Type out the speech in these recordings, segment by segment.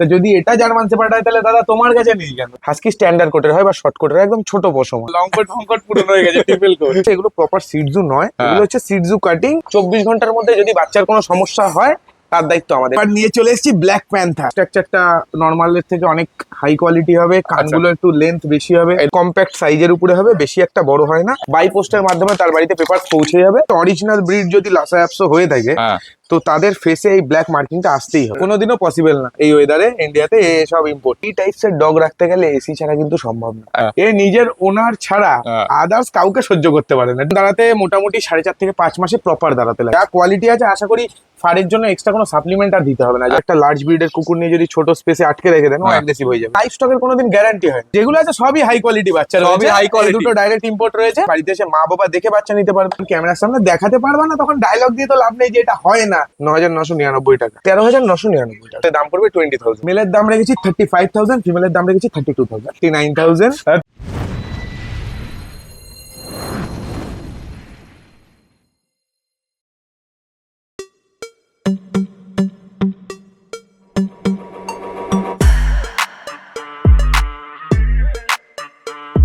তো যদি এটা জার্মান শেপার্ড হয় তাহলে দাদা তোমার কাছে নেই কেন? হাস্কি স্ট্যান্ডার্ড কোটের হয় বা শর্ট কোটের হয়, একদম ছোট পশম, লং কোট ফং কোট পুরনো হয়ে গেছে ট্রিপল কোট। এগুলো প্রপার সিডজু নয়, এগুলো হচ্ছে সিডজু কাটিং। 24 ঘন্টার মধ্যে যদি বাচ্চার কোনো সমস্যা হয় তার দায়িত্ব আমাদের। এবার নিয়ে চলে এসেছি ব্ল্যাক প্যান্থার। স্ট্রাকচারটা নর্মালের থেকে অনেক হাই কোয়ালিটি হবে, কানগুলো একটু লেন্থ বেশি হবে, কম্প্যাক্ট সাইজের উপরে হবে, বেশি একটা বড় হয় না। বাই পোস্টের মাধ্যমে তার বাড়িতে পেপার পৌঁছে যাবে। অরিজিনাল ব্রিড যদি লাসা অ্যাপসো হয়ে থাকে তো তাদের ফেসে এই ব্ল্যাক মার্কিংটা আসতেই হবে, কোনোদিনও পসিবল না এই ওয়েদারে ইন্ডিয়াতে এসব ইম্পোর্ট। এই টাইপস এর ডগ রাখতে গেলে এসি ছাড়া কিন্তু সম্ভব না। এ নিজের ওনার ছাড়া আদার্স কাউকে সহ্য করতে পারে না। দাঁড়াতে মোটামুটি 4.5 থেকে 5 মাসে প্রপার দাঁড়াতে লাগে। যা কোয়ালিটি আছে আশা করি ফারের জন্য এক্সট্রা কোনো সাপ্লিমেন্ট আর দিতে হবে না। একটা লার্জ ব্রিডের কুকুর নিয়ে যদি ছোট স্পেসে আটকে রেখে দেন ও অ্যাগ্রেসিভ হয়ে যাবে। লাইফ স্টকের কোনোদিন গ্যারান্টি হয় না। যেগুলো আছে সবই হাই কোয়ালিটি বাচ্চা, সবই হাই কোয়ালিটি। দুটো ডাইরেক্ট ইম্পোর্ট রয়েছে, বাড়িতে এসে মা বাবা দেখে বাচ্চা নিতে পারবেন। ক্যামেরার সামনে দেখাতে পারবা না, তখন ডায়লগ দিয়ে তো লাভ নেই যে এটা হয় না। 9,999 টাকা, 13,999 টাকা দাম পড়বে 20,000। মেলের দাম রেখেছি 35,000, ফিমেলের দাম রেখেছি 32,000, 39,000।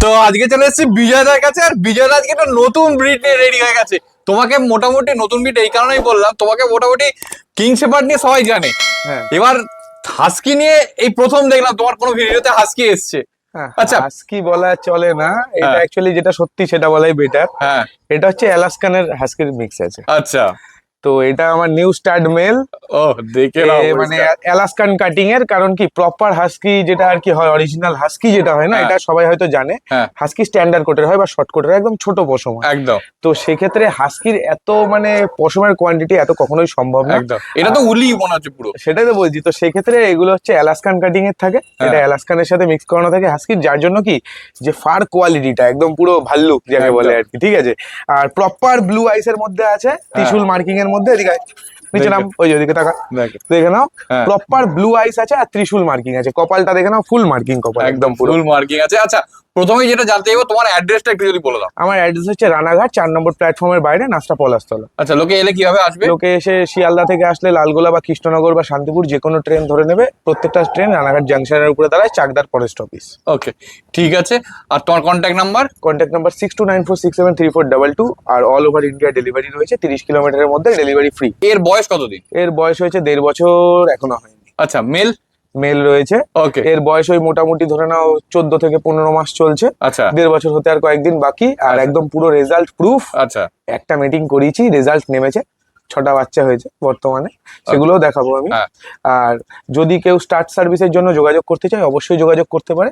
তো আজকে চলে এসেছি বিজয়দার কাছে, আর বিজয় আজকে একটা নতুন ব্রিড নিয়ে রেডি হয়ে গেছে। তোমাকে মোটামুটি নতুন ব্রিড এই কারণেই বললাম, তোমাকে মোটামুটি কিং শেপার্ড নিয়ে সবাই জানে। এবার হাস্কি নিয়ে এই প্রথম দেখলাম তোমার কোনো ভিডিওতে হাস্কি এসছে। আচ্ছা, হাস্কি বলা চলে না, এটা অ্যাকচুয়ালি যেটা সত্যি সেটা বলাই বেটার। এটা হচ্ছে অ্যালাস্কানের হাস্কির মিক্স আছে। আচ্ছা, তো এটা আমার নিউ স্টার্ট মেল। ও দেখে মানে অ্যালাস্কান কাটিং এর, কারণ কি প্রপার হাস্কি যেটা আর কি হয়, অরিজিনাল হাস্কি যেটা হয় না, এটা সবাই হয়তো জানে হাস্কি স্ট্যান্ডার্ড কোটের হয় বা শর্ট কোটের হয়, একদম ছোট পশম একদম। তো সেক্ষেত্রে হাস্কির এত মানে পশমের কোয়ান্টিটি এত কখনোই সম্ভব না। একদম, এটা তো উলি মনে হচ্ছে পুরো। সেটাই তো বলছি। তো সেক্ষেত্রে এগুলো হচ্ছে অ্যালাস্কান কাটিং এর থাকে, এটা অ্যালাস্কানের সাথে মিক্স করানো থাকে হাস্কির, যার জন্য কি যে ফার কোয়ালিটিটা একদম পুরো ভাল্লুক যাকে বলে আর কি, ঠিক আছে। আর প্রপার ব্লু আইস এর মধ্যে আছে, ত্রিশূল মার্কিং এর মধ্যে। এদিকে নিচে নাম, ওই ওদিকে টাকা দেখে নাও, প্রপার ব্লু আইস আছে আর ত্রিশূল মার্কিং আছে। কপালটা দেখে নাও, ফুল মার্কিং কপাল, একদম ফুল মার্কিং আছে। আচ্ছা, প্রথমেই যেটা জানতে চাইবো তোমার অ্যাড্রেসটা একটু যদি বলে দাও। আমার অ্যাড্রেস হচ্ছে রানাঘাট 4 নম্বর প্ল্যাটফর্মের বাইরে, নাস্তা পলাশতলা। আচ্ছা, লোকে এলে কিভাবে আসবে? লোকে এসে শিয়ালদা থেকে আসলে লালগোলা বা কৃষ্ণনগর বা শান্তিপুর যে কোনো ট্রেন ধরে নেবে। প্রত্যেকটা ট্রেন রানাঘাট জাংশনের উপরে দাঁড়ায়, চাকদার ফরেস্ট অফিস। ওকে, ঠিক আছে। আর তোমার কন্ট্যাক্ট নাম্বার? Contact number 6294673422। আর অল ওভার ইন্ডিয়া ডেলিভারি রয়েছে, 30 কিলোমিটারের মধ্যে ডেলিভারি ফ্রি। এর বয়স কতদিন? এর বয়স হয়েছে 1.5 বছর, এখনো হয়নি। আচ্ছা, মেল? মেল রয়েছে। ওকে, এর বয়স ওই মোটামুটি ধরে নাও 14 থেকে 15 মাস চলছে। আচ্ছা, 1.5 বছর হতে আর কয়েকদিন বাকি। আর একদম পুরো রেজাল্ট প্রুফ। আচ্ছা, একটা মিটিং করিয়েছি, রেজাল্ট নেমেছে, 6টা বাচ্চা হয়েছে বর্তমানে, সেগুলোও দেখাবো আমি। আর যদি কেউ স্টার্ট সার্ভিসের জন্য যোগাযোগ করতে চায় অবশ্যই যোগাযোগ করতে পারে।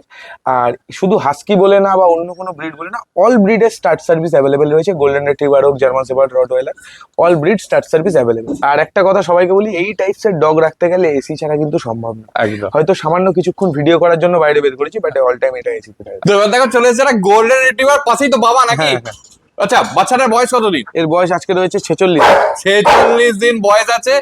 আর শুধু হাস্কি বলে না বা অন্য কোনো ব্রিড বলে না, অল ব্রিডের স্টার্ট সার্ভিস অ্যাভেলেবেল রয়েছে। গোল্ডেন রিট্রিভার হোক, German shepherd, rottweiler, all breed stud service available. আর একটা কথা সবাইকে বলি, এই টাইপস এর ডগ রাখতে গেলে এসি ছাড়া কিন্তু সম্ভব না। হয়তো সামান্য কিছুক্ষণ ভিডিও করার জন্য বাইরে বের করেছি, বাট অল টাইম এটা এসি। তো এবার দেখো চলে এসেছে একটা গোল্ডেন রিট্রিভার, পাশেই তো বাবা নাকি? আচ্ছা, বাচ্চাটার বয়স কতদিন? এর বয়স আজকে রয়েছে 46। 46 দিন বয়স আছে,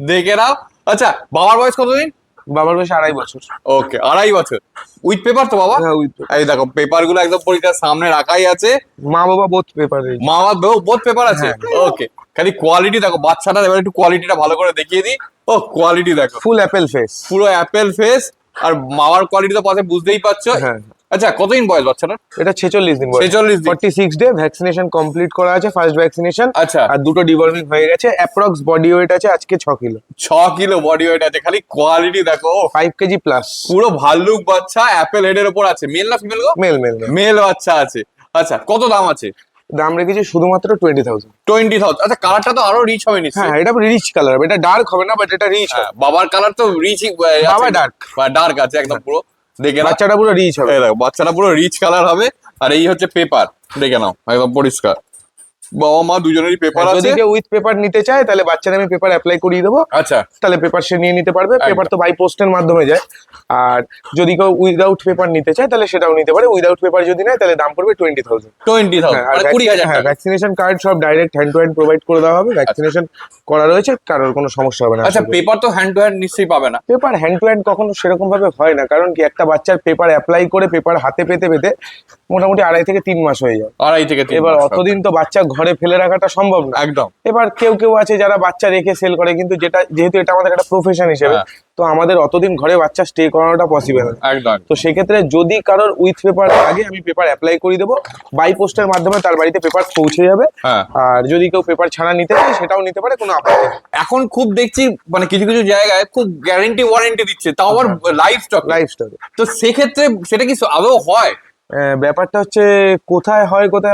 দেখে নাও। আচ্ছা, বাবার বয়স কতদিন? বাবার বয়স 2.5 বছর। ওকে, 2.5 বছর। উইথ পেপার তো বাবা? হ্যাঁ, উইথ পেপার। এই দেখো পেপার গুলো একদম পরীক্ষার সামনে রাখাই আছে। মা বাবা বোথ পেপার। মা বাবা বোথ পেপার আছে। ওকে, খালি কোয়ালিটি দেখো বাচ্চাটা, এবার একটু কোয়ালিটিটা ভালো করে দেখিয়ে দিই। ও কোয়ালিটি দেখো, ফুল অ্যাপেল ফেস, পুরো অ্যাপেল ফেস। আর মামার কোয়ালিটি তো পাশে বুঝতেই পারছো। আচ্ছা, কতদিন বয়স বাচ্চাটার? এটা 46 দিন বয়স। 46 দিন, 46 ডে। ভ্যাকসিনেশন কমপ্লিট করা আছে, ফার্স্ট ভ্যাকসিনেশন। আচ্ছা, আর দুটো ডিওয়ার্মিং হয়ে গেছে। অ্যাপ্রক্স বডি ওয়েট আছে আজকে 6 কিলো। 6 কিলো বডি ওয়েট আছে। খালি কোয়ালিটি দেখো, 5 কেজি প্লাস। পুরো ভাল্লুক বাচ্চা, অ্যাপেল হেডের উপর আছে। মেল না ফিমেল গো? মেল। মেল বাচ্চা আছে। আচ্ছা, কত দাম আছে? দাম রেখেছি শুধুমাত্র 20,000। 20,000। আচ্ছা, কালারটা তো আরো রিচ হবে নিশ্চয়ই। হ্যাঁ, এটা রিচ কালার হবে। এটা ডার্ক হবে না, বাট এটা রিচ হবে। বাবার কালার তো রিচই, বাবা ডার্ক, ডার্ক আছে একদম পুরো। দেখে বাচ্চাটা পুরো রিচ হবে। দেখো বাচ্চাটা পুরো রিচ কালার হবে। আর এই হচ্ছে পেপার, দেখে নাও একদম পরিষ্কার। বাবা মা দুজনেরই পেপার আছে। যদি কেউ উইথ পেপার নিতে চায় তাহলে বাচ্চাদের আমি পেপার অ্যাপ্লাই করিয়ে দেবো। আচ্ছা, তাহলে পেপার সে নিয়ে নিতে পারবে। পেপার তো বাই পোস্টের মাধ্যমে যায়। আর যদি কেউ উইদাউট পেপার নিতে চায় তাহলে সেটাও নিতে পারে। উইদাউট পেপার যদি নেয় তাহলে দাম পড়বে 20,000। 20,000 মানে 20,000 টাকা। ভ্যাকসিনেশন কার্ড সব direct hand to hand provide করে দেওয়া হবে। ভ্যাকসিনেশন করা রয়েছে, কারোর কোনো সমস্যা হবে না। আচ্ছা, পেপার তো হ্যান্ড টু হ্যান্ড নিশ্চয়ই পাবে না? পেপার হ্যান্ড টু হ্যান্ড কখনো সেরকম ভাবে হয় না, কারণ কি একটা বাচ্চার পেপার অ্যাপ্লাই করে পেপার হাতে পেতে পেতে মোটামুটি 2.5 থেকে 3 মাস হয়ে যায়। 2.5 থেকে 3 এবার মাস। অতদিন তো বাচ্চা ঘরে ফেলে রাখাটা সম্ভব না। একদম। এবার কেউ কেউ আছে যারা বাচ্চা রেখে সেল করে, কিন্তু যেহেতু এটা আমাদের একটা প্রফেশন হিসেবে, হ্যাঁ। তো আমাদের অতদিন ঘরে বাচ্চা স্টে করানোটা পসিবল না। একদম। তো সেক্ষেত্রে যদি কারোর উইথ পেপার আগে, আমি পেপার অ্যাপ্লাই করে দেবো, বাই পোস্টের মাধ্যমে তার বাড়িতে পেপার পৌঁছে যাবে। হ্যাঁ। আর যদি কেউ পেপার ছাড়া নিতে চায় সেটাও নিতে পারে, কোনো আপত্তি নেই। এখন খুব দেখছি মানে কিছু কিছু জায়গায় খুব গ্যারান্টি ওয়ারেন্টি দিচ্ছে, তাও আবার লাইভ স্টক। লাইফ স্টোরি তো সেক্ষেত্রে সেটা কি আদৌ হয়? ব্যাপারটা হচ্ছে কোথায়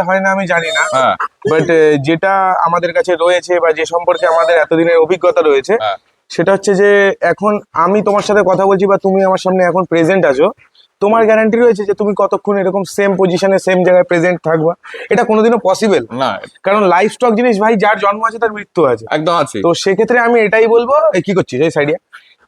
হয় না আমি জানি না, হ্যাঁ। বাট যেটা আমাদের কাছে রয়েছে বা যে সম্পর্কে আমাদের এতদিনের অভিজ্ঞতা রয়েছে, হ্যাঁ। সেটা হচ্ছে যে এখন আমি তোমার সাথে কথা বলছি বা তুমি আমার সামনে এখন প্রেজেন্ট আছো, তোমার গ্যারান্টি রয়েছে যে তুমি কতক্ষণ এরকম সেম পজিশনে সেম জায়গায় প্রেজেন্ট থাকবা? এটা কোনোদিনও পসিবল না। কারণ লাইফ স্টক জিনিস ভাই, যার জন্ম আছে তার মৃত্যু আছে। একদম আছে। তো সেক্ষেত্রে আমি এটাই বলবো, কি করছিস এই সাইডে,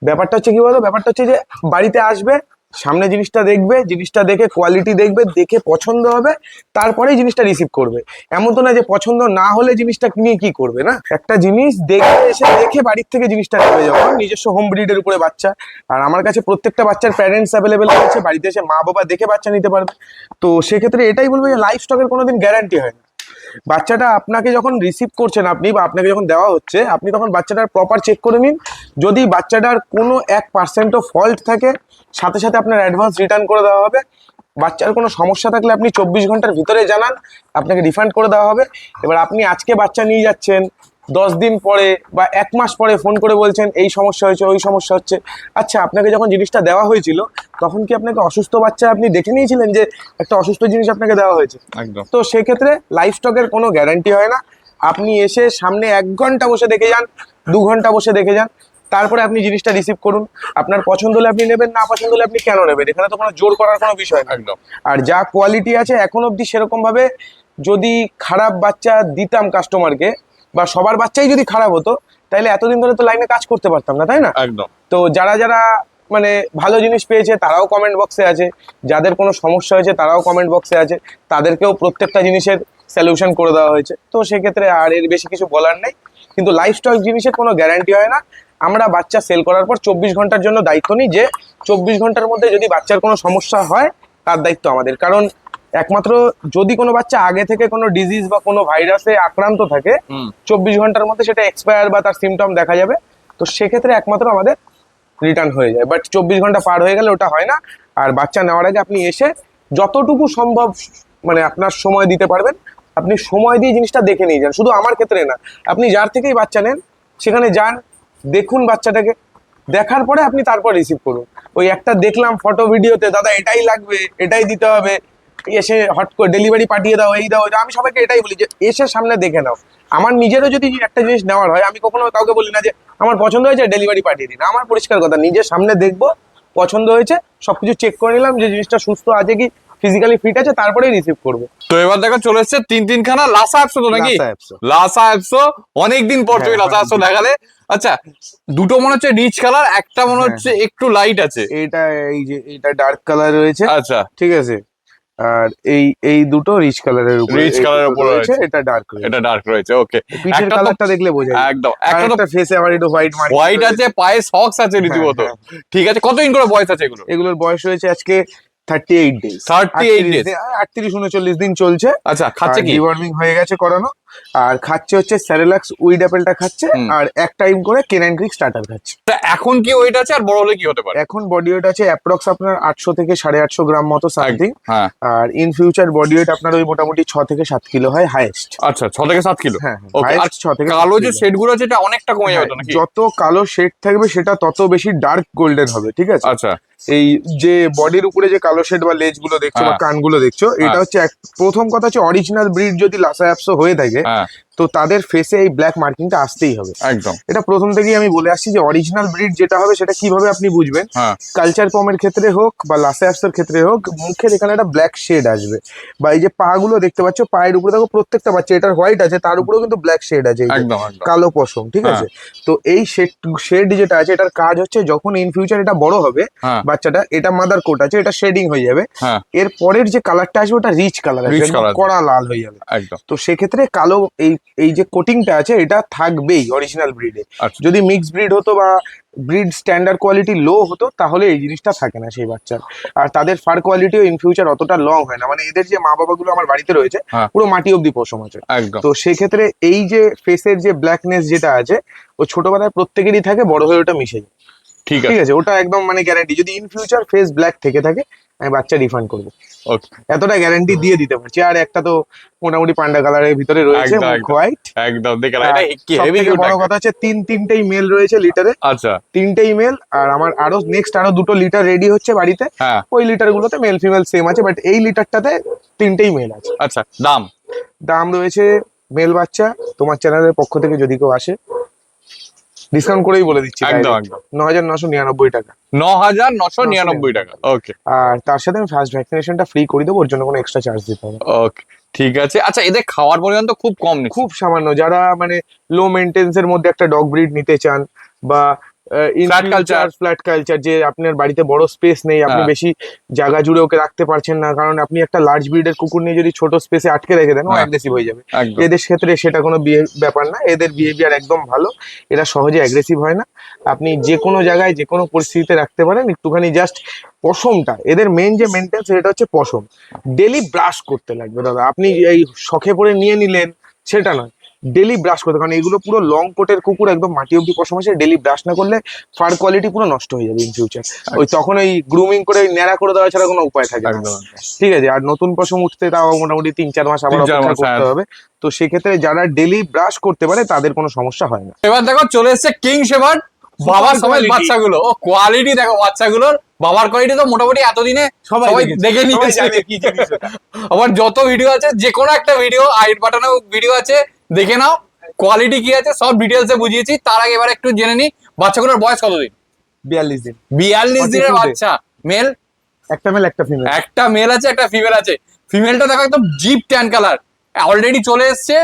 ব্যাপারটা হচ্ছে কি বলতো, ব্যাপারটা হচ্ছে যে বাড়িতে আসবে, সামনে জিনিসটা দেখবে, জিনিসটা দেখে কোয়ালিটি দেখবে, দেখে পছন্দ হবে, তারপরেই জিনিসটা রিসিভ করবে। এমন তো না যে পছন্দ না হলে জিনিসটা নিয়ে কি করবে, না, একটা জিনিস দেখে এসে দেখে বাড়ির থেকে জিনিসটা নেবে। যখন নিজস্ব হোম ব্রিডের উপরে বাচ্চা, আর আমার কাছে প্রত্যেকটা বাচ্চার প্যারেন্টস অ্যাভেলেবেল রয়েছে, বাড়িতে এসে মা বাবা দেখে বাচ্চা নিতে পারবে। তো সেক্ষেত্রে এটাই বলবো যে লাইফ স্টকের কোনোদিন গ্যারান্টি হয় না। বাচ্চাটা আপনাকে যখন রিসিভ করছেন আপনি, বা আপনাকে যখন দেওয়া হচ্ছে, আপনি তখন বাচ্চাটার প্রপার চেক করে নিন। যদি বাচ্চাটার কোনো 1%ও ফল্ট থাকে, সাথে সাথে আপনার অ্যাডভান্স রিটার্ন করে দেওয়া হবে। বাচ্চার কোনো সমস্যা থাকলে আপনি 24 ঘন্টার ভিতরে জানান, আপনাকে রিফান্ড করে দেওয়া হবে। এবার আপনি আজকে বাচ্চা নিয়ে যাচ্ছেন, 10 দিন পরে বা 1 মাস পরে ফোন করে বলছেন এই সমস্যা হয়েছে, ওই সমস্যা হচ্ছে। আচ্ছা, আপনাকে যখন জিনিসটা দেওয়া হয়েছিল তখন কি আপনাকে অসুস্থ বাচ্চা আপনি দেখে নিয়েছিলেন যে একটা অসুস্থ জিনিস আপনাকে দেওয়া হয়েছে? একদম। তো সেক্ষেত্রে লাইফ স্টকের কোনো গ্যারান্টি হয় না। আপনি এসে সামনে 1 ঘন্টা বসে দেখে যান, 2 ঘন্টা বসে দেখে যান, তারপরে আপনি জিনিসটা রিসিভ করুন। আপনার পছন্দ হলে আপনি নেবেন, না পছন্দ হলে আপনি কেন নেবেন? এখানে তো কোনো জোর করার কোনো বিষয় না। একদম। আর যা কোয়ালিটি আছে এখন অবধি, সেরকম ভাবে যদি খারাপ বাচ্চা দিতাম কাস্টমারকে, বা সবার বাচ্চাই যদি খারাপ হতো, তাহলে এতদিন ধরে তো লাইনে কাজ করতে পারতাম না, তাই না? একদম। তো যারা যারা মানে ভালো জিনিস পেয়েছে তারাও কমেন্ট বক্সে আছে, যাদের কোনো সমস্যা হয়েছে তারাও কমেন্ট বক্সে আছে, তাদেরকেও প্রত্যেকটা জিনিসের সলিউশন করে দেওয়া হয়েছে। তো সেক্ষেত্রে আর এর বেশি কিছু বলার নেই। কিন্তু লাইফ স্টক জিনিসের কোনো গ্যারান্টি হয় না। আমরা বাচ্চা সেল করার পর 24 ঘন্টার জন্য দায়িত্ব নিই, যে 24 ঘন্টার মধ্যে যদি বাচ্চার কোনো সমস্যা হয় তার দায়িত্ব আমাদের। কারণ একমাত্র যদি কোনো বাচ্চা আগে থেকে কোনো ডিজিজ বা কোনো ভাইরাসে আক্রান্ত থাকে, 24 ঘন্টার মধ্যে সেটা এক্সপায়ার বা তার সিমটম দেখা যাবে। তো সেক্ষেত্রে একমাত্র আমাদের রিটার্ন হয়ে যায়, বাট 24 ঘন্টা পার হয়ে গেলে ওটা হয় না। আর বাচ্চা নেওয়ার আগে আপনি এসে যতটুকু সম্ভব মানে আপনার সময় দিতে পারবেন, আপনি সময় দিয়ে জিনিসটা দেখে নিয়ে যান। শুধু আমার ক্ষেত্রে না, আপনি যার থেকেই বাচ্চা নেন সেখানে যান, দেখুন বাচ্চাটাকে, দেখার পরে আপনি তারপর রিসিভ করুন। ওই একটা দেখলাম ফটো ভিডিওতে, দাদা এটাই লাগবে, এটাই দিতে হবে, এসে হট করে ডেলিভারি পাঠিয়ে দাও, এই দাও, আমি সবাইকে এটাই বলি যে এসে সামনে দেখে নাও। আমার নিজেরও যদি একটা জিনিস নেওয়ার হয়, আমি কখনো কাউকে বলি না যে আমার পছন্দ হয়েছে ডেলিভারি পাঠিয়ে দিন। আমার পরিষ্কার কথা, নিজের সামনে দেখবো, পছন্দ হয়েছে, সবকিছু চেক করে নিলাম যে জিনিসটা সুস্থ আছে কি, ফিজিক্যালি ফিট আছে, তারপরেই রিসিভ করবো। তো এবার দেখা চলে এসছে তিনখানা লাসা অ্যাপসো, তো নাকি লাসা অ্যাপসো। লাসা অ্যাপসো অনেকদিন পর তুমি হ্যাঁ, লাসা অ্যাপসো দেখালে। আচ্ছা, দুটো মনে হচ্ছে রিচ কালার, একটা মনে হচ্ছে একটু লাইট আছে। এইটা এই যে এইটা ডার্ক কালার রয়েছে, আচ্ছা। ঠিক আছে, আর এই দুটো রিচ কালারের উপরে, রিচ কালারের উপর রয়েছে, এটা ডার্ক রয়েছে, এটা ডার্ক রয়েছে। ওকে, পিঠের একটা তো কালারটা দেখলে বোঝা যায়। একদম। একটা একটা তো তো ফেসে আবার একটু হোয়াইট মার্ক, হোয়াইট আছে, পায়ে সক্স আছে রীতিমতো। হ্যাঁ। ঠিক আছে, কতদিন করে বয়স আছে এগুলো? এগুলোর বয়স হয়েছে আজকে 38 ডেজ। 38 days। 38-39 দিন চলছে। আচ্ছা, খাচ্ছে কি? ডিওয়ার্মিং হয়ে গেছে করানো, আর খাচ্ছে হচ্ছে স্যারেলাক্স উইড অ্যাপেলটা খাচ্ছে, আর এক টাইম করে কেনাইন ক্রিক স্টার্টার খাচ্ছে। তা এখন কি ওয়েট আছে, আর বড় হলে কি হতে পারে? এখন বডি ওয়েট আছে অ্যাপ্রক্স আপনার 800 থেকে 850 গ্রাম মতো সামথিং। হ্যাঁ। আর ইন ফিউচার বডি ওয়েট আপনার ওই মোটামুটি 6 থেকে 7 কিলো হয় হাইয়েস্ট। আচ্ছা, 6 থেকে 7 কিলো। হ্যাঁ, ওকে। আর 6 থেকে কালো 7 যে কিলো। শেড গুলো আছে, এটা অনেকটা কমে যাবে তো নাকি? যত কালো শেড থাকবে সেটা তত বেশি ডার্ক গোল্ডেন হবে, ঠিক আছে? আচ্ছা। এই যে বডির উপরে যে কালো শেড বা লেজ গুলো দেখছো বা হ্যাঁ। কানগুলো দেখছো, এটা হচ্ছে প্রথম কথা হচ্ছে অরিজিনাল ব্রিড যদি লাসা অ্যাপসো হয়ে থাকে, হ্যাঁ। তো তাদের ফেসে এই ব্ল্যাক মার্কিংটা আসতেই হবে। একদম। এটা প্রথম থেকেই আমি বলে আসছি যে অরিজিনাল ব্রিড যেটা হবে সেটা কিভাবে আপনি বুঝবেন। হ্যাঁ। কালচার পমের ক্ষেত্রে হোক বা লাসা অ্যাপসের ক্ষেত্রে হোক, মুখের এখানে একটা ব্ল্যাক শেড আসবে, বা এই যে পা গুলো দেখতে পাচ্ছ, পায়ের উপরে দেখো প্রত্যেকটা বাচ্চা এটার হোয়াইট আছে, তার উপরেও কিন্তু ব্ল্যাক শেড আছে, এই যে একদম, একদম। কালো পশম, ঠিক আছে? তো এই শেড যেটা আছে, এটার কাজ হচ্ছে যখন ইন ফিউচার এটা বড় হবে হ্যাঁ। বাচ্চাটা, এটা মাদার কোট আছে, এটা শেডিং হয়ে যাবে, হ্যাঁ। এর পরের যে কালারটা আসবে ওটা রিচ কালার আসবে, Rich colour কড়া লাল হয়ে যাবে। একদম। তো সেক্ষেত্রে কালো এই এই যে কোটিংটা আছে এটা থাকবেই অরিজিনাল ব্রিডে। আচ্ছা। যদি মিক্স ব্রিড হতো বা ব্রিড স্ট্যান্ডার্ড কোয়ালিটি লো হতো তাহলে এই জিনিসটা থাকে না সেই বাচ্চার। আর তাদের ফার কোয়ালিটিও ইন ফিউচার অতটা লং হয় না, মানে এদের যে মা বাবাগুলো আমার বাড়িতে রয়েছে হ্যাঁ। পুরো মাটি অব্দি পশম আছে। একদম। তো সেক্ষেত্রে এই যে ফেসের যে ব্ল্যাকনেস যেটা আছে ও ছোটবেলায় প্রত্যেকেরই থাকে, বড় হয়ে ওটা মিশে যায়। ঠিক ঠিক আছে। আছে, ওটা একদম মানে গ্যারান্টি। যদি ইন ফিউচার ফেস ব্ল্যাক থেকে থাকে আমি বাচ্চা রিফান্ড করবো, ওকে। এতটা গ্যারান্টি দিয়ে দিতে পারছি। আর একটা তো মোটামুটি পান্ডা কালারের ভিতরে রয়েছে, একদম, মুখ একদম। হোয়াইট। একদম দেখে না, এটা কি হেভি সবথেকে বড় কথা হচ্ছে তিনটেই মেল রয়েছে লিটারে, আচ্ছা। তিনটেই মেল। আর আমার আরো দুটো লিটার রেডি হচ্ছে বাড়িতে, হ্যাঁ। ওই লিটার গুলোতে মেল ফিমেল সেম আছে, বাট এই লিটারটাতে তিনটেই মেল আছে। আচ্ছা, দাম? দাম রয়েছে মেল বাচ্চা তোমার চ্যানেলের পক্ষ থেকে যদি কেউ আসে ডিসকাউন্ট করেই বলে দিচ্ছি, একদম, একদম। 9,999 টাকা। 9,999 টাকা। ওকে। আর তার সাথে আমি ফার্স্ট ভ্যাকসিনেশনটা ফ্রি করে দেবো, ওর জন্য কোনো এক্সট্রা চার্জ দিতে হবে না। ওকে, ঠিক আছে। আচ্ছা, এদের খাওয়ার পরিমাণ তো খুব কম নেই? খুব সামান্য। যারা মানে লো মেনটেন্স এর মধ্যে একটা ডগ ব্রিড নিতে চান বা ফ্ল্যাট কালচার, যে আপনার বাড়িতে বড় স্পেস নেই, আপনি হ্যাঁ। বেশি জায়গা জুড়ে ওকে রাখতে পারছেন না, কারণ আপনি একটা লার্জ ব্রিডের কুকুর নিয়ে যদি ছোট স্পেসে আটকে রেখে দেন ও হ্যাঁ। অ্যাগ্রেসিভ হয়ে যাবে। একদম। এদের ক্ষেত্রে সেটা কোনো ব্যাপার না, এদের বিহেভিয়ার একদম ভালো, এরা সহজে অ্যাগ্রেসিভ হয় না। আপনি যে কোনো জায়গায় যে কোনো পরিস্থিতিতে রাখতে পারেন। একটুখানি জাস্ট পশমটা, এদের মেন যে মেনটেন্স সেটা হচ্ছে পশম। ডেলি ব্রাশ করতে লাগবে দাদা, আপনি এই শখে পড়ে নিয়ে নিলেন সেটা নয়, ডেলি ব্রাশ করতে, কারণ এগুলো পুরো লং কোটের কুকুর, একদম মাটি অব্দি পশম আছে। ডেলি ব্রাশ না করলে ফার কোয়ালিটি পুরো নষ্ট হয়ে যাবে ইন ফিউচার। ওই তখন ওই গ্রুমিং করে ন্যাড়া করে দেওয়া ছাড়া কোনো উপায় থাকে না। একদম। ঠিক আছে, আর নতুন পশম উঠতে তাও মোটামুটি 3-4 মাস আবার 3-4 অপেক্ষা মাস, করতে হ্যাঁ। হবে। তো সেক্ষেত্রে যারা ডেলি ব্রাশ করতে পারে তাদের কোনো সমস্যা হয় না। এবার দেখো চলে এসেছে কিং শেপার্ড বাবার সবাই quality। বাচ্চাগুলো। ও কোয়ালিটি দেখো বাচ্চাগুলোর, বাবার কোয়ালিটি তো মোটামুটি এতদিনে সবাই দেখে নিয়েছে। আবার যত ভিডিও আছে, যে কোনো একটা ভিডিও আইড পাঠানো ভিডিও আছে, দেখে নাও কোয়ালিটি কি আছে, সব ডিটেলসে বুঝিয়েছি। তার আগে এবার একটু জেনে নি বাচ্চাগুলোর বয়স কতদিন? 42 দিন। 42 দিনের 42 বাচ্চা। মেল? একটা মেল একটা ফিমেল। একটা মেল আছে, একটা ফিমেল আছে। ফিমেলটা দেখো একদম জিপ ট্যান কালার অলরেডি চলে এসছে,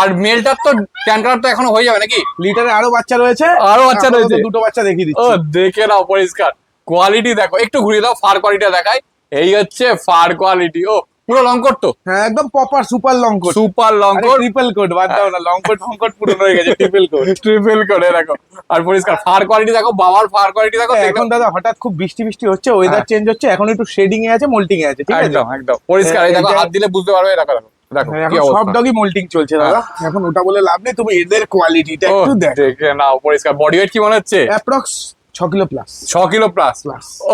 আর মেলটার তো ট্যান কালার তো এখনো হয়ে যাবে নাকি? লিটারে আরো বাচ্চা রয়েছে, আরো বাচ্চা আপাতত রয়েছে। দুটো বাচ্চা দেখিয়ে ও দিচ্ছি। দেখে নাও পরিষ্কার কোয়ালিটি দেখো, একটু ঘুরিয়ে দাও, ফার কোয়ালিটি দেখাই। এই হচ্ছে ফার কোয়ালিটি। ও পুরো লং কোট তো? হ্যাঁ, একদম proper super long quote. Super long quote. Triple quote বাদ দাও না, লং কোট ফং কোট পুরনো হয়ে গেছে, ট্রিপল কোট। ট্রিপল কোট দেখো, আর পরিষ্কার ফার কোয়ালিটি দেখো, বাবার ফার কোয়ালিটি দেখো। এখন দাদা হঠাৎ খুব বৃষ্টি বৃষ্টি হচ্ছে, ওয়েদার হ্যাঁ। চেঞ্জ হচ্ছে, এখন একটু শেডিং এ আছে, মোল্টিং এ আছে। ঠিক আছে, একদম একদম পরিষ্কার। এই দেখো, হাত দিলে বুঝতে পারবে। দেখো দেখো দেখো হ্যাঁ, কি এখন সব অবস্থা। ডগই মোল্টিং চলছে দাদা, এখন ওটা বলে লাভ নেই, তুমি এদের কোয়ালিটিটা ও, একটু দেখো। দেখে নাও পরিষ্কার। বডি ওয়েট কি মনে হচ্ছে? Approx 6 kilo plus. 6 kilo plus.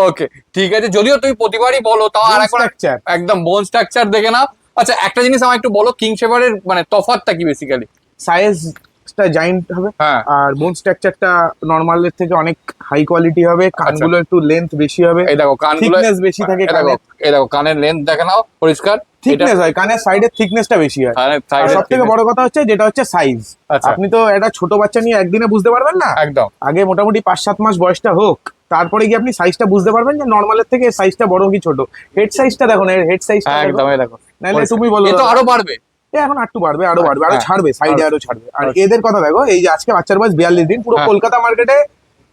Okay, ঠিক আছে। যদিও তুমি প্রতিবারই বলো, তাও আর এখন স্ট্রাকচার একদম বোন স্ট্রাকচার দেখে নাও। আচ্ছা, একটা জিনিস আমার একটু বলো, কিং শেপার্ডের মানে তফাৎটা কি বেসিক্যালি? সাইজটা জায়ান্ট হবে, হ্যাঁ। আর বোন স্ট্রাকচারটা নরমালের থেকে অনেক হাই কোয়ালিটি হবে, কানগুলো একটু লেন্থ বেশি হবে, এই দেখো কানগুলো, থিকনেস বেশি থাকে এই দেখো, কানের। এই দেখো কানের লেন্থ দেখে নাও পরিষ্কার। থিকনেস হয়, কানের সাইডের থিকনেসটা বেশি হয়। কানের আর সাইডে সব থেকে বড় কথা হচ্ছে যেটা হচ্ছে সাইজ। আচ্ছা। আপনি তো একটা ছোট বাচ্চা নিয়ে একদিনে বুঝতে পারবেন না, একদম আগে মোটামুটি 5-7 মাস বয়সটা হোক, তারপরে গিয়ে আপনি সাইজটা বুঝতে পারবেন যে নরমালের থেকে সাইজটা বড় কি ছোট। হেড সাইজটা দেখো না, হেড সাইজটা একদম। এই দেখো, নাহলে তুমি বলো এ তো আরো বাড়বে। এখন একটু বাড়বে, আরো বাড়বে, আরো হ্যাঁ, ছাড়বে, সাইডে আরো ছাড়বে। আর আচ্ছা। এদের কথা দেখো, এই যে আজকে বাচ্চার বয়স 42 দিন, পুরো হ্যাঁ। কলকাতা মার্কেটে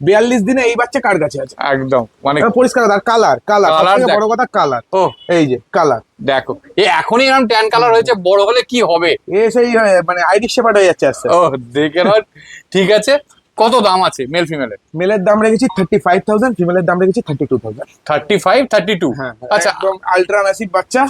42 দিনে এই বাচ্চা কার কাছে আছে? একদম মানে পরিষ্কার। আর কালার কালার Colour সবথেকে দেখ। বড় কথা কালার। ও এই যে কালার দেখো, এখনই এরকম ট্যান কালার হয়েছে, বড় হলে কি হবে? এ সেই মানে আইরিশ শেপার্ড হয়ে যাচ্ছে আস্তে ও দেখে নাও। ঠিক আছে, কত দাম আছে মেল ফিমেলের? মেলের দাম রেখেছি 35,000, ফিমেলের দাম রেখেছি 32,000। 35, 32। হ্যাঁ, আচ্ছা একদম আলট্রা ম্যাসিভ বাচ্চা।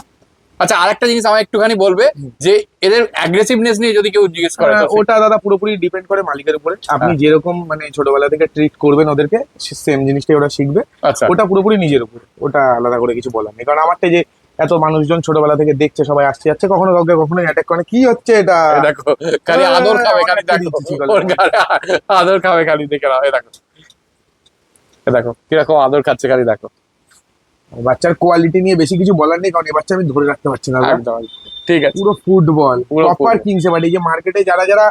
আচ্ছা, আরেকটা জিনিস আমার একটুখানি বলবে, যে এদের অ্যাগ্রেসিভনেস নিয়ে যদি কেউ জিজ্ঞেস করে তো ওটা দাদা পুরোপুরি ডিপেন্ড করে মালিকের উপরে। আপনি হ্যাঁ। যেরকম মানে ছোটবেলা থেকে ট্রিট করবেন ওদেরকে, সেম জিনিসটাই ওরা শিখবে। আচ্ছা ওটা পুরোপুরি নিজের উপরে, ওটা আলাদা করে কিছু বলার নেই। কারণ আমারটা যে এত মানুষজন ছোটবেলা থেকে দেখছে, সবাই আসছে যাচ্ছে, কখনো কাউকে কখনো অ্যাটাক করে, কি হচ্ছে এটা? এই দেখো, খালি আদর খাবে, খালি অনেকটা দেখো দিচ্ছি ঠিক ওর গায়ে আদর খাবে, খালি দেখে নাও। এই দেখো, এই দেখো কিরকম আদর খাচ্ছে, খালি দেখো। বাচ্চার কোয়ালিটি নিয়ে বেশি কিছু বলার নেই, কারণ এই বাচ্চা আমি ধরে রাখতে পারছি না দাদা। একদম ঠিক আছে। পুরো ফুটবল, পুরো প্রপার football। King shepherd. এই যে মার্কেটে যারা যারা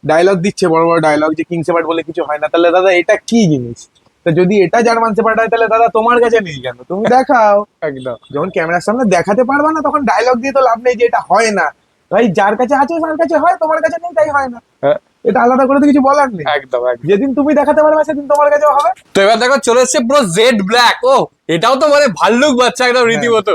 ডায়লগ দিচ্ছে, বড় বড় ডায়লগ, যে কিং শেপার্ড বলে কিছু হয় না, তাহলে দাদা এটা কি জিনিস? তো যদি এটা জার্মান শেপার্ড হয়, তাহলে দাদা তোমার কাছে নেই কেন? তুমি দেখাও। একদম যখন ক্যামেরার সামনে দেখাতে পারবা না, তখন ডায়লগ দিয়ে তো লাভ নেই যে এটা হয় না। ভাই যার কাছে আছে তার কাছে হয়, তোমার কাছে নেই তাই হয় না। হ্যাঁ। এটা আলাদা করে তো কিছু বলার নেই। একদম একদম। যেদিন তুমি দেখাতে পারবে সেদিন তোমার কাছেও হবে। তো এবার দেখো চলে এসছে পুরো জেড ব্ল্যাক। ও এটাও তো মানে ভাল্লুক বাচ্চা একদম রীতিমতো।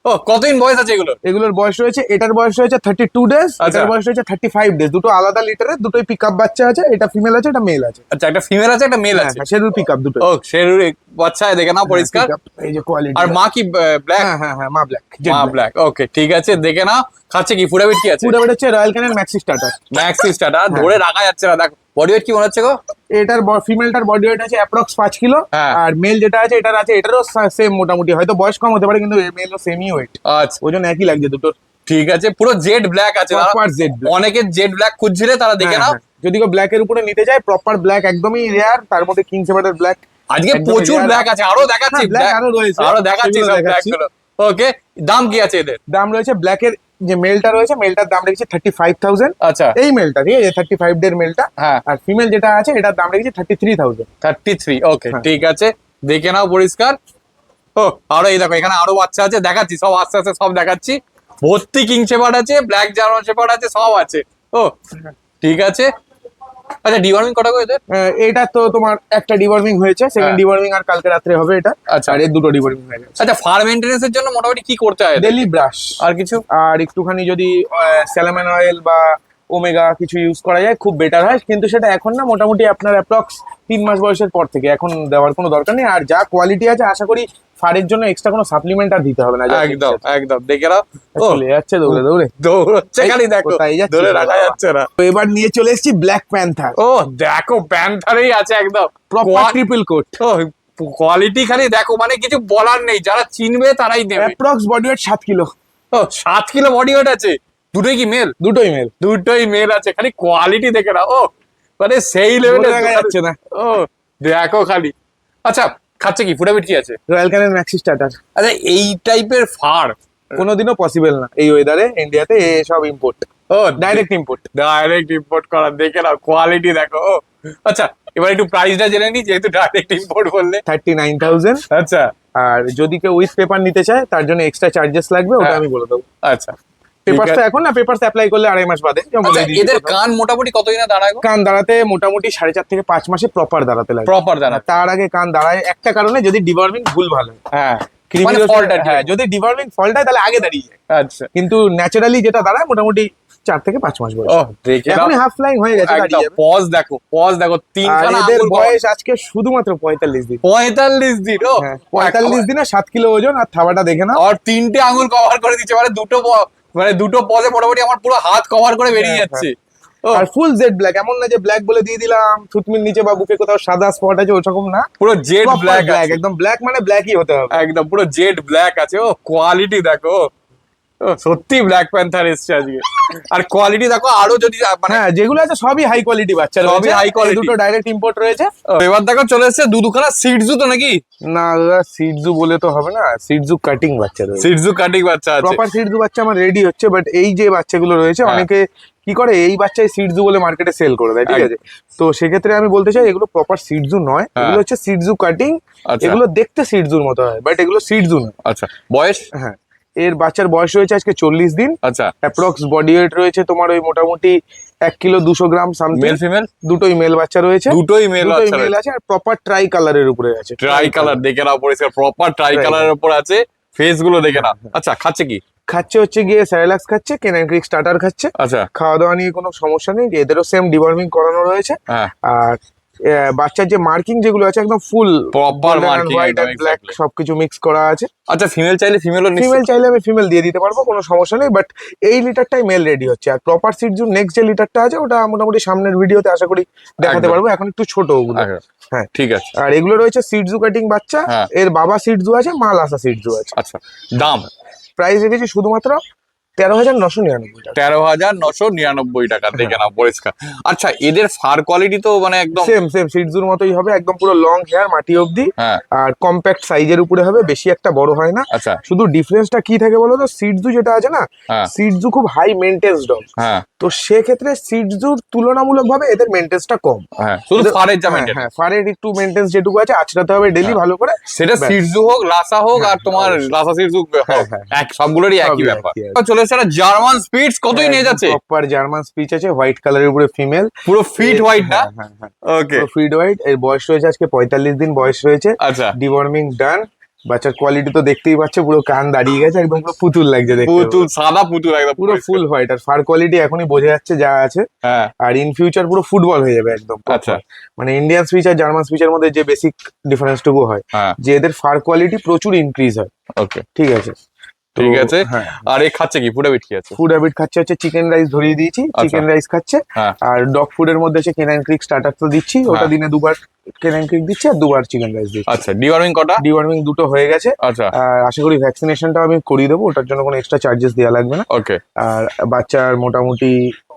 ও কতদিন বয়স আছে এগুলো? এগুলোর বয়স রয়েছে, এটার বয়স রয়েছে 32 ডেজ, আচ্ছা। এটার বয়স রয়েছে 35 ডেজ। দুটো আলাদা লিটারের, দুটোই পিক আপ বাচ্চা আছে, এটা ফিমেল আছে, এটা মেল আছে। আচ্ছা, একটা ফিমেল আছে, একটা মেল আছে। শেডুল পিক আপ দুটো। ও শেরুর বাচ্চা, দেখে নাও পরিষ্কার। এই যে কোয়ালিটি। আর মা কি ব্ল্যাক? হ্যাঁ মা ব্ল্যাক। মা ব্ল্যাক, ওকে ঠিক আছে, দেখে নাও। খাচ্ছে কি? ফুড হ্যাবিট কি আছে? পুরো হচ্ছে royal Canin maxi starter. Maxi starter ধরে রাখা যাচ্ছে না, দেখো বডি ওয়েট কি মনে হচ্ছে গো? এটার ফিমেলটার বডি ওয়েট আছে অ্যাপ্রক্স 5 কিলো। হ্যাঁ। আর মেল যেটা আছে এটারও সেম মোটামুটি, হয়তো বয়স কম হতে পারে কিন্তু মেলও সেমই ওয়েট, আচ্ছা ওজন একই লাগছে দুটোর। ঠিক আছে, পুরো জেড ব্ল্যাক আছে। Proper jet black. অনেকে জেড ব্ল্যাক খুঁজছিলে, তারা দেখে নাও। যদি কেউ ব্ল্যাক এর উপরে নিতে চায়, প্রপার ব্ল্যাক একদমই রেয়ার, তার মধ্যে কিং সেপারের ব্ল্যাক আজকে একদমই প্রচুর rare। ব্ল্যাক আছে, আরো দেখাচ্ছি। ব্ল্যাক আরো রয়েছে, আরো দেখাচ্ছি সেগুলো সব দেখাচ্ছি। ব্ল্যাক গুলো। ওকে, দাম কি আছে এদের? দাম রয়েছে ব্ল্যাকের যে মেলটা রয়েছে, মেলটার দাম রেখেছি 35,000। আচ্ছা এই মেলটা ঠিক আছে, 35 ডের মেলটা। হ্যাঁ, আর ফিমেল যেটা আছে এটার দাম রেখেছি 33,000। 33। ওকে হ্যাঁ। ঠিক আছে, দেখে নাও পরিষ্কার। ও আরো এই দেখো, এখানে আরো বাচ্চা আছে, দেখাচ্ছি সব আস্তে আস্তে সব দেখাচ্ছি। ভর্তি কিং শেপার্ড আছে, ব্ল্যাক জার্মান শেপার্ড আছে, সব আছে। ও ঠিক আছে। আচ্ছা, ডিওয়ার্মিং কটা করে এদের? এটা তো তোমার একটা ডিওয়ার্মিং হয়েছে, সেকেন্ড হ্যাঁ। ডিওয়ার্মিং আর কালকে রাত্রে হবে এটা। আচ্ছা। আর এর দুটো ডিওয়ার্মিং হয়ে গেছে। আচ্ছা, ফার মেইনটেনেন্স এর জন্য মোটামুটি কি করতে হয়? ডেলি ব্রাশ আর কিছু? আর একটুখানি যদি স্যালামন অয়েল বা ওমেগা কিছু ইউজ করা যায় খুব বেটার হয়, কিন্তু সেটা এখন না, মোটামুটি আপনার অ্যাপ্রক্স 3 মাস বয়সের পর থেকে এখন দেওয়ার কোনো দরকার নেই। আর যা কোয়ালিটি আছে আশা করি ফারের জন্য এক্সট্রা কোনো সাপ্লিমেন্ট আর দিতে হবে না। যা একদম একদম, দেখে নাও। ও চলে যাচ্ছে দৌড়ে দৌড়ে, দৌড়চ্ছে খালি, দেখো কোথায় যাচ্ছে? ধরে রাখা যাচ্ছে না। তো এবার নিয়ে চলে এসেছি ব্ল্যাক প্যান্থার, ও দেখো, প্যান্থারেই আছে একদম প্রপার ট্রিপল কোট। কোয়ালিটি খালি দেখো, মানে কিছু বলার নেই, যারা চিনবে তারাই নেবে। Approx body weight 7 kilo. ও 7 কিলো বডি ওয়েট আছে। দুটোই কি মেল? দুটোই মেল। দুটোই মেল আছে, খালি কোয়ালিটি দেখে না। ও মানে সেই লেভেলে দেখা যাচ্ছে না। ও দেখো খালি। আচ্ছা, খাচ্ছে কি? ফুড হ্যাবিট কি আছে? Royal Canin maxi starter. আচ্ছা, এই টাইপের ফার কোনোদিনও পসিবল না এই ওয়েদারে ইন্ডিয়াতে, সব ইম্পোর্ট, ও ডাইরেক্ট ইম্পোর্ট। ডাইরেক্ট ইম্পোর্ট করা, দেখে নাও কোয়ালিটি দেখো। ও আচ্ছা, এবার একটু প্রাইসটা জেনে নি, যেহেতু ডাইরেক্ট ইম্পোর্ট বললে। 39,000। আচ্ছা আর যদি কেউ উইথ পেপার নিতে চায় তার জন্য এক্সট্রা চার্জেস লাগবে, ওটা হ্যাঁ। আমি বলে দেবো। আচ্ছা, পেপারসটা এখন না, পেপারস অ্যাপ্লাই করলে 2.5 মাস বাদে। যেমন বলে আচ্ছা, দিয়েছি এদের কোথাও। কান মোটামুটি কতদিনে দাঁড়ায় গো? কান দাঁড়াতে মোটামুটি 4.5 থেকে 5 মাসে প্রপার দাঁড়াতে লাগে। প্রপার দাঁড়ায়? তার আগে কান দাঁড়ায় একটা কারণে, যদি ডিওয়ার্মিং ভুল ভালো হয়। হ্যাঁ, কৃমির মানে ওষুধ- fault আর কি। হ্যাঁ, যদি ডিওয়ার্মিং ফল্ট হয় তাহলে আগে দাঁড়িয়ে যায়, আচ্ছা, কিন্তু ন্যাচারালি যেটা দাঁড়ায় মোটামুটি 4 থেকে 5 মাস বয়স। ও দেখে নাও। এখনই হাফ ফ্লাইং হয়ে গেছে, দাঁড়িয়ে যাবে। পজ দেখো, পজ দেখো, আর তিনখানা এদের আঙুল বয়স আজকে শুধুমাত্র 45 দিন। 45 দিন। ও হ্যাঁ, 45 দিনে 7 কিলো ওজন। আর থাবাটা দেখে নাও। আর 3টে আঙুল কভার করে দিচ্ছে, মানে দুটো পজে মোটামুটি আমার পুরো হাত কভার করে বেরিয়ে হ্যাঁ, যাচ্ছে। ও আর ফুল জেড ব্ল্যাক, এমন না যে ব্ল্যাক বলে দিয়ে দিলাম থুতমির নিচে বা বুকে কোথাও সাদা স্পট আছে, ওরকম না। পুরো জেড ব্ল্যাক ব্ল্যাক, একদম ব্ল্যাক, মানে ব্ল্যাকই হতে হবে। একদম পুরো জেড ব্ল্যাক আছে। ও কোয়ালিটি দেখো। ও সত্যি ব্ল্যাক প্যান্থার এসছে আজকে। আর কোয়ালিটি দেখো, আরো যদি মানে হ্যাঁ, যেগুলো আছে সবই হাই কোয়ালিটি বাচ্চা সবই রয়েছে, high quality। দুটো ডাইরেক্ট ইম্পোর্ট রয়েছে। এবার দেখো চলে এসছে দুখানা সিডজু, তো নাকি? না দাদা, সিডজু বলে তো হবে না, সিডজু কাটিং বাচ্চা রয়েছে। সিডজু কাটিং বাচ্চা আছে। প্রপার সিডজু বাচ্চা আমার রেডি হচ্ছে, বাট এই যে বাচ্চাগুলো রয়েছে হ্যাঁ। অনেকে কি করে, এই বাচ্চাই সিডজু বলে মার্কেটে সেল করে দেয়, ঠিক আছে? তো সেক্ষেত্রে আমি বলতে চাই এগুলো প্রপার সিডজু নয়, হ্যাঁ। এগুলো হচ্ছে সিডজু কাটিং। আচ্ছা। এগুলো দেখতে সিডজুর মতো হয়, বাট এগুলো সিডজু না। আচ্ছা, বয়স? হ্যাঁ, এর বাচ্চার বয়স রয়েছে আজকে 40 দিন। আচ্ছা, অ্যাপ্রক্স বডি ওয়েট রয়েছে তোমার ওই মোটামুটি 1 কিলো 200 গ্রাম সামথিং। মেল ফিমেল দুটোই মেল বাচ্চা রয়েছে। দুটোই মেল দুটোই আছে। মেল আছে, আর প্রপার ট্রাই কালারের উপরে আছে। ট্রাই কালার দেখে নাও পরিষ্কার, প্রপার ট্রাই Tri কালারের উপর আছে, ফেস গুলো দেখে নাও। আচ্ছা, খাচ্ছে কি? খাচ্ছে হচ্ছে গিয়ে স্যারেলাক্স খাচ্ছে, কেনান ক্রিক স্টার্টার খাচ্ছে। আচ্ছা, খাওয়া দাওয়া নিয়ে কোনো সমস্যা নেই, এদেরও সেম ডিওয়ার্মিং করানো রয়েছে। হ্যাঁ, আর বাচ্চার যে মার্কিং যেগুলো আছে একদম ফুল প্রপার মার্কিং, হোয়াইট একদম এন্ড ব্ল্যাক exactly। সবকিছু মিক্স করা আছে। আচ্ছা, ফিমেল চাইলে ফিমেলও ফিমেল চাইলে আমি ফিমেল দিয়ে দিতে পারবো, কোনো সমস্যা নেই, বাট এই লিটারটাই মেল রেডি হচ্ছে। আর প্রপার সিডজুর নেক্সট যে লিটারটা আছে ওটা মোটামুটি সামনের ভিডিওতে আশা করি দেখাতে একদম। পারবো, এখন একটু ছোট ওগুলো। হ্যাঁ। ঠিক আছে। আর এগুলো রয়েছে সিডজু কাটিং বাচ্চা, হ্যাঁ। এর বাবা সিডজু আছে, মা লাসা সিডজু আছে। আচ্ছা, দাম? প্রাইস রেখেছি শুধুমাত্র 13,999 টাকা। 13,999 টাকা, দেখে নাও পরিষ্কার। আচ্ছা, এদের ফার কোয়ালিটি তো মানে একদম সেম সিডজুর মতোই হবে, একদম পুরো লং হেয়ার মাটি অবধি। হ্যাঁ। আর কম্প্যাক্ট সাইজের উপরে হবে, বেশি একটা বড় হয় না। আচ্ছা, শুধু ডিফারেন্সটা কি থাকে বলো তো, সিডজু যেটা আছে না, হ্যাঁ সিডজু খুব হাই মেনটেন্স ডগ। হ্যাঁ তো সেক্ষেত্রে সিডজুর তুলনামূলকভাবে এদের মেনটেন্সটা কম। হ্যাঁ, শুধু ফারের যা maintain। হ্যাঁ, ফারের একটু মেনটেন্স যেটুকু আছে আঁচড়াতে হবে ডেলি ভালো করে। সেটা ব্যাস। সিরজু হোক, লাসা হোক, আর হ্যাঁ, তোমার অবশ্যই। লাসা সিরজু হোক, হ্যাঁ। এক সবগুলোরই একই সবই ব্যাপার। একই। চলে এসেছে একটা জার্মান স্পিডস, কতই নিয়ে যাচ্ছে? প্রপার জার্মান স্পিচ আছে, হোয়াইট কালারের উপরে ফিমেল, পুরো ফিট হোয়াইট না? হ্যাঁ, ওকে, ফিড হোয়াইট। এর বয়স রয়েছে আজকে 45 দিন বয়স রয়েছে। আচ্ছা, ডিওয়ার্মিং ডান। বাচ্চার কোয়ালিটি তো দেখতেই পাচ্ছ, পুরো কান দাঁড়িয়ে গেছে, একদম পুরো পুতুল লাগছে দেখতে। পুতুল, সাদা পুতুল একদম পুরো ফুল হোয়াইট, আর ফার কোয়ালিটি এখনই বোঝা যাচ্ছে যা আছে। হ্যাঁ আর ইন ফিউচার পুরো ফুটবল হয়ে যাবে একদম। আচ্ছা। মানে ইন্ডিয়ান স্পিচ আর জার্মান স্পিচের মধ্যে যে বেসিক ডিফারেন্সটুকু হয়, হ্যাঁ যে এদের ফার কোয়ালিটি প্রচুর ইনক্রিজ হয়। ওকে ঠিক আছে, ঠিক আছে। হ্যাঁ, আর এ খাচ্ছে কি ফুড হ্যাবিট কি আছে? ফুড হ্যাবিট খাচ্ছে হচ্ছে চিকেন রাইস ধরিয়ে দিয়েছি, চিকেন রাইস খাচ্ছে। হ্যাঁ আর ডগ ফুডের মধ্যে হচ্ছে কেনাইন ক্রিক স্টার্টার তো দিচ্ছি, ওটা দিনে 2বার কেনাইন ক্রিক দিচ্ছি আর 2বার চিকেন রাইস দিচ্ছি। আচ্ছা। ডিওয়ার্মিং কটা? ডিওয়ার্মিং 2টো হয়ে গেছে। আচ্ছা আর আশা করি ভ্যাকসিনেশনটাও আমি করিয়ে দেবো, ওটার জন্য কোনো এক্সট্রা চার্জেস দেওয়া লাগবে না। ওকে। আর বাচ্চার মোটামুটি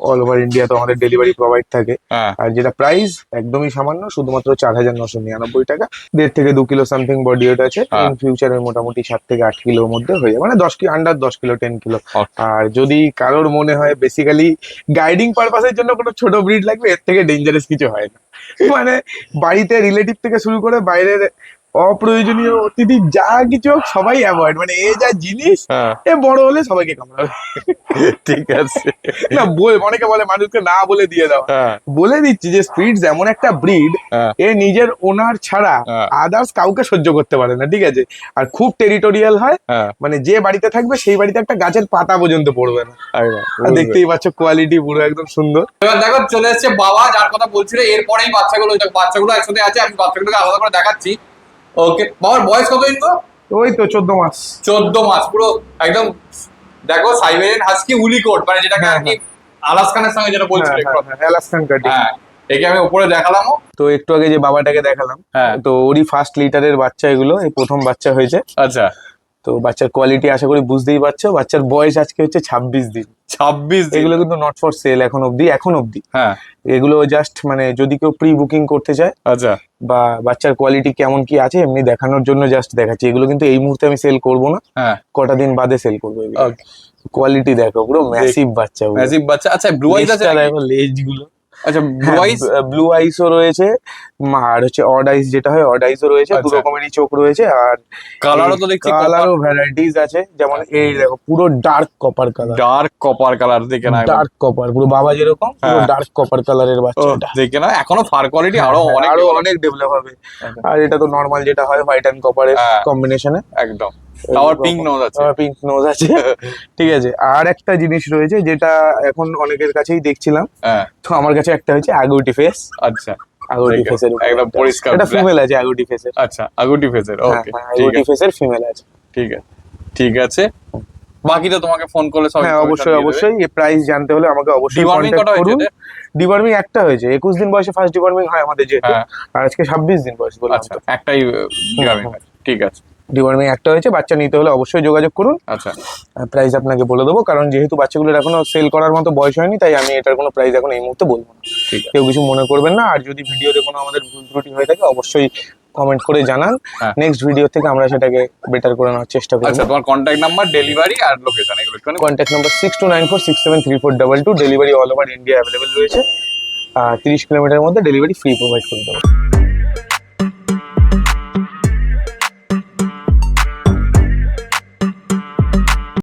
অল ওভার ইন্ডিয়া তো আমাদের ডেলিভারি প্রোভাইড থাকে। হ্যাঁ আর যেটা প্রাইস একদমই সামান্য, শুধুমাত্র 4,999 টাকা। 1.5 থেকে 2 কিলো সামথিং বডি ওয়েট আছে। হ্যাঁ। ইন ফিউচারে মোটামুটি 7 থেকে 8 কিলোর মধ্যে হয়ে যাবে, মানে 10 kilo under 10 kilo 10 kilo. Okay. আর যদি কারোর মনে হয় বেসিক্যালি গাইডিং পারপাসের জন্য কোনো ছোট ব্রিড লাগবে, এর থেকে ডেঞ্জারাস কিছু হয় না। মানে বাড়িতে রিলেটিভ থেকে শুরু করে বাইরের অপ্রয়োজনীয় অতিথি যা কিছু হোক সবাই অ্যাভয়েড, মানে এ যা জিনিস হ্যাঁ এ বড় হলে সবাইকে কামড়াবে। ঠিক আছে। না অনেকে বলে মানুষকে না বলে দিয়ে দাও, হ্যাঁ বলে দিচ্ছি যে স্পিডস এমন একটা ব্রিড, হ্যাঁ এ নিজের ওনার ছাড়া হ্যাঁ। আদার্স কাউকে সহ্য করতে পারে না। ঠিক আছে, আর খুব টেরিটোরিয়াল হয়, হ্যাঁ মানে যে বাড়িতে থাকবে সেই বাড়িতে একটা গাছের পাতা পর্যন্ত পড়বে না। একদম। আর দেখতেই পাচ্ছ কোয়ালিটি পুরো একদম সুন্দর। এবার দেখো চলে এসেছে বাবা, যার কথা বলছিল, এরপরেই বাচ্চাগুলো, ওই দেখো বাচ্চাগুলো একসাথে আছে, আমি বাচ্চাগুলোকে আলাদা করে দেখাচ্ছি। ওকে, বাবার বয়স কত ইনকো? ওই তো 14 মাস। 14 মাস, পুরো একদম। দেখো সাইবেরিয়ান হাস্কি উলি কোট, মানে যেটাকে হ্যাঁ, আর কি আলাস্কানের সঙ্গে যেটা বলছিল। Alaskan cutting. হ্যাঁ, একে আমি উপরে দেখালামও। তো একটু আগে যে বাবাটাকে দেখালাম, হ্যাঁ তো ওরই ফার্স্ট লিটারের বাচ্চা এগুলো, এই প্রথম বাচ্চা হয়েছে। আচ্ছা। তো বাচ্চার কোয়ালিটি আশা করি বুঝতেই পারছো। বাচ্চার বয়স আজকে হচ্ছে 26 দিন। 26 দিন। এগুলো কিন্তু নট ফর সেল এখন অবধি। হ্যাঁ এগুলো জাস্ট মানে যদি কেউ প্রি বুকিং করতে চায় আচ্ছা বা বাচ্চার কোয়ালিটি কেমন কি আছে এমনি দেখানোর জন্য জাস্ট দেখাচ্ছি। এগুলো কিন্তু এই মুহূর্তে আমি সেল করবো না, হ্যাঁ। কটা দিন বাদে সেল করবো। ওকে। কোয়ালিটি দেখো, পুরো ম্যাসিভ বাচ্চা। ম্যাসিভ বাচ্চা। আচ্ছা, ব্লু আইস আছে নাকি? দেখো লেজ গুলো। আচ্ছা, ব্লু আইস। ব্লু আইসও রয়েছে, আর হচ্ছে অড আইস যেটা হয়, অড আইসও রয়েছে। দু আচ্ছা। রকমেরই চোখ রয়েছে। আর কালারও তো দেখছি কালারও ভ্যারাইটিস আছে, যেমন এই দেখো পুরো dark copper colour. Dark copper colour, দেখে না ডার্ক কপার, পুরো বাবা যেরকম পুরো হ্যাঁ। ডার্ক কপার কালারের বাচ্চা এটা। দেখে না, এখনো ফার কোয়ালিটি আরো অনেক আরো develop- অনেক ডেভেলপ হবে। একদম। আর এটা তো নর্মাল যেটা হয়, হোয়াইট এন্ড কপারের হ্যাঁ। কম্বিনেশনে। একদম। আবার পিঙ্ক নোজ আছে। পিঙ্ক নোজ আছে। ঠিক আছে, আর একটা জিনিস রয়েছে যেটা এখন অনেকের কাছেই দেখছিলাম, হ্যাঁ তো আমার কাছে একটা হচ্ছে আগুটি ফেস। আচ্ছা। আগুটি ঠিক আছে, ফেসের একদম পরিষ্কার এটা black। ফিমেল আছে আগুটি ফেসের। আচ্ছা, আগুটি ফেসের। ওকে, ঠিক আগুটি আছে ফেসের ফিমেল আছে। ঠিক আছে ঠিক আছে। বাকিটা তোমাকে ফোন করলে সব হ্যাঁ, অবশ্যই অবশ্যই। এই প্রাইস জানতে হলে আমাকে অবশ্যই ডিওয়ার্মিং কন্ট্যাক্ট কটা করুন। হয়েছে? ডিওয়ার্মিং একটা হয়েছে, 21 দিন বয়সে ফার্স্ট ডিওয়ার্মিং হয় আমাদের যেহেতু। হ্যাঁ। আর আজকে 26 দিন বয়স বললাম। আচ্ছা, একটাই ডিওয়ার্মিং। ঠিক আছে। ডিওয়ার্মিং একটা হয়েছে। বাচ্চা নিতে হলে অবশ্যই যোগাযোগ করুন। আচ্ছা প্রাইস আপনাকে বলে দেবো, কারণ যেহেতু বাচ্চাগুলোর এখনো সেল করার মতো বয়স হয়নি, তাই আমি এটার কোনো প্রাইস এখন এই মুহূর্তে বলবো না। ঠিক আছে। কেউ কিছু মনে করবেন না। আর যদি ভিডিওতে কোনো আমাদের ভুল ত্রুটি হয়ে থাকে অবশ্যই কমেন্ট করে জানান। হ্যাঁ। নেক্সট ভিডিও থেকে আমরা সেটাকে বেটার করে নেওয়ার চেষ্টা করব। আচ্ছা, তোমার কন্ট্যাক্ট নাম্বার, ডেলিভারি আর লোকেশন এগুলো একটু contact number 6294673422। Delivery all over India available রয়েছে। 30 কিলোমিটারের মধ্যে ডেলিভারি ফ্রি প্রোভাইড করে দেবো।